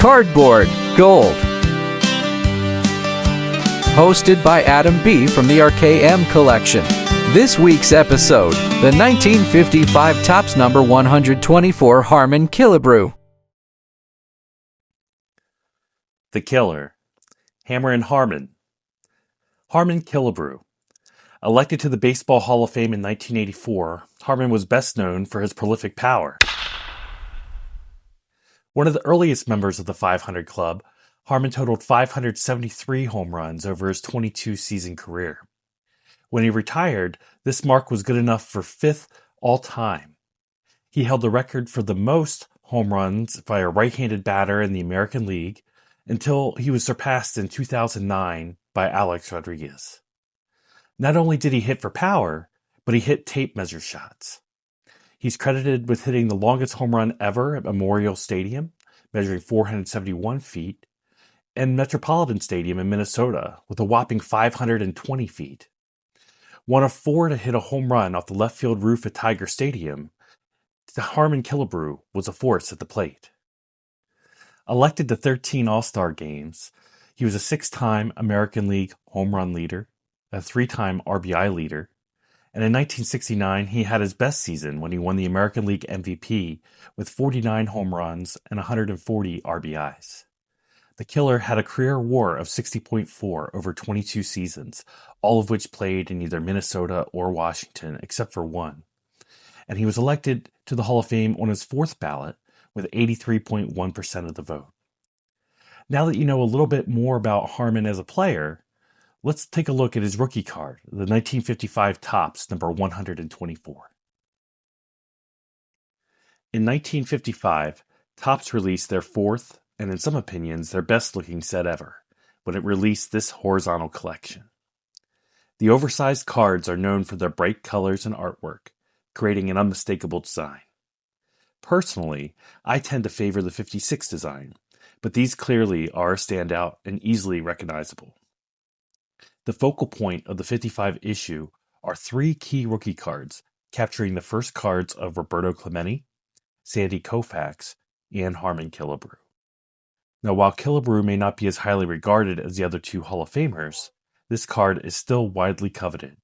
Cardboard Gold. Hosted by Adam B. from the RKM Collection. This week's episode, the 1955 Topps number 124 Harmon Killebrew. The Killer. Hammer and Harmon. Harmon Killebrew. Elected to the Baseball Hall of Fame in 1984, Harmon was best known for his prolific power. One of the earliest members of the 500 Club, Harmon totaled 573 home runs over his 22-season career. When he retired, this mark was good enough for fifth all-time. He held the record for the most home runs by a right-handed batter in the American League until he was surpassed in 2009 by Alex Rodriguez. Not only did he hit for power, but he hit tape measure shots. He's credited with hitting the longest home run ever at Memorial Stadium, measuring 471 feet, and Metropolitan Stadium in Minnesota with a whopping 520 feet. One of four to hit a home run off the left field roof at Tiger Stadium, Harmon Killebrew was a force at the plate. Elected to 13 All-Star games, he was a six-time American League home run leader, a three-time RBI leader, and in 1969 he had his best season when he won the American League MVP with 49 home runs and 140 RBIs. The Killer had a career WAR of 60.4 over 22 seasons, all of which played in either Minnesota or Washington except for one. And he was elected to the Hall of Fame on his fourth ballot with 83.1% of the vote. Now that you know a little bit more about Harmon as a player, let's take a look at his rookie card, the 1955 Topps number 124. In 1955, Topps released their fourth, and in some opinions, their best-looking set ever, when it released this horizontal collection. The oversized cards are known for their bright colors and artwork, creating an unmistakable design. Personally, I tend to favor the 56 design, but these clearly are a standout and easily recognizable. The focal point of the 55 issue are three key rookie cards, capturing the first cards of Roberto Clemente, Sandy Koufax, and Harmon Killebrew. Now, while Killebrew may not be as highly regarded as the other two Hall of Famers, this card is still widely coveted.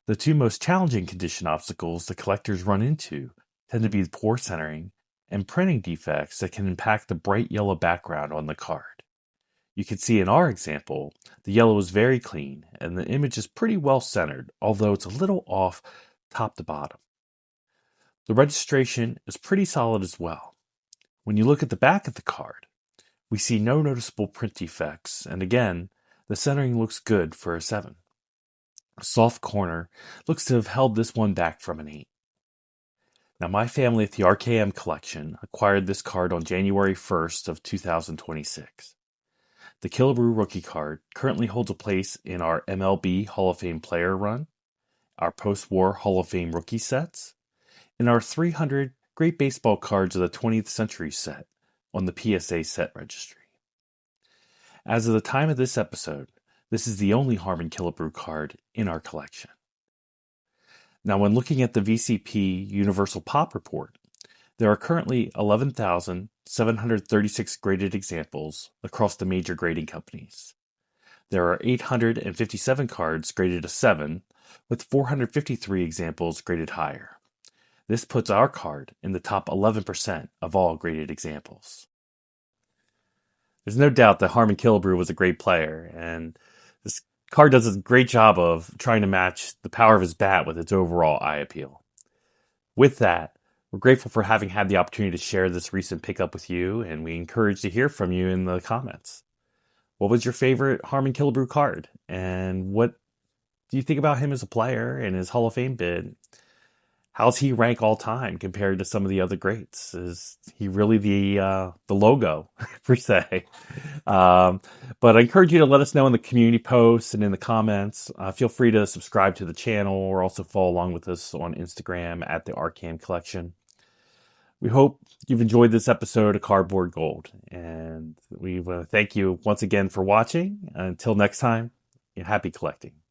The two most challenging condition obstacles the collectors run into tend to be poor centering and printing defects that can impact the bright yellow background on the card. You can see in our example, the yellow is very clean and the image is pretty well centered, although it's a little off top to bottom. The registration is pretty solid as well. When you look at the back of the card, we see no noticeable print defects, and again, the centering looks good for a 7. A soft corner looks to have held this one back from an 8. Now, my family at the RKM Collection acquired this card on January 1st of 2026. The Killebrew rookie card currently holds a place in our MLB Hall of Fame player run, our post-war Hall of Fame rookie sets, and our 300 Great Baseball Cards of the 20th Century set on the PSA set registry. As of the time of this episode, this is the only Harmon Killebrew card in our collection. Now, when looking at the VCP Universal Pop Report, there are currently 11,736 graded examples across the major grading companies. There are 857 cards graded a 7, with 453 examples graded higher. This puts our card in the top 11% of all graded examples. There's no doubt that Harmon Killebrew was a great player, and this card does a great job of trying to match the power of his bat with its overall eye appeal. With that, we're grateful for having had the opportunity to share this recent pickup with you, and we encourage to hear from you in the comments. What was your favorite Harmon Killebrew card, and what do you think about him as a player and his Hall of Fame bid? How's he rank all time compared to some of the other greats? Is he really the logo, per se? But I encourage you to let us know in the community posts and in the comments. Feel free to subscribe to the channel or also follow along with us on Instagram at the RKM Collection. We hope you've enjoyed this episode of Cardboard Gold. And we thank you once again for watching. Until next time, happy collecting.